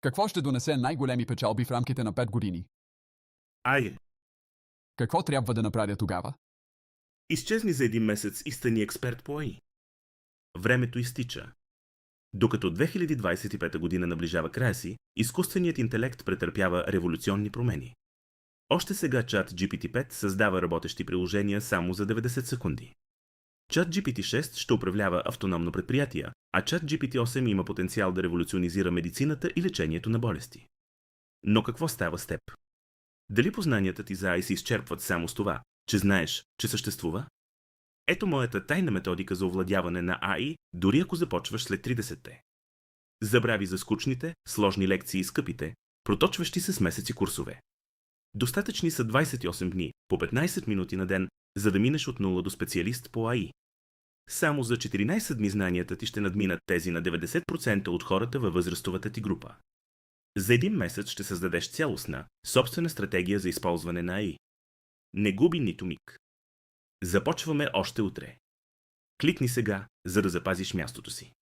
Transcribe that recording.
Какво ще донесе най-големи печалби в рамките на 5 години? Ай, Какво трябва да направя тогава? изчезни за един месец и стани експерт по AI. Времето изтича. Докато 2025 година наближава края си, изкуственият интелект претърпява революционни промени. Още сега чат GPT-5 създава работещи приложения само за 90 секунди. Чат GPT-6 ще управлява автономно предприятия, а чат GPT-8 има потенциал да революционизира медицината и лечението на болести. Но какво става с теб? Дали познанията ти за AI се изчерпват само с това, че знаеш, че съществува? Ето моята тайна методика за овладяване на AI, дори ако започваш след 30-те. Забрави за скучните, сложни лекции и скъпите, проточващи се с месеци курсове. Достатъчни са 28 дни, по 15 минути на ден, за да минеш от нула до специалист по AI. Само за 14 дни знанията ти ще надминат тези на 90% от хората във възрастовата ти група. За един месец ще създадеш цялостна, собствена стратегия за използване на AI. Не губи нито миг. Започваме още утре. Кликни сега, за да запазиш мястото си.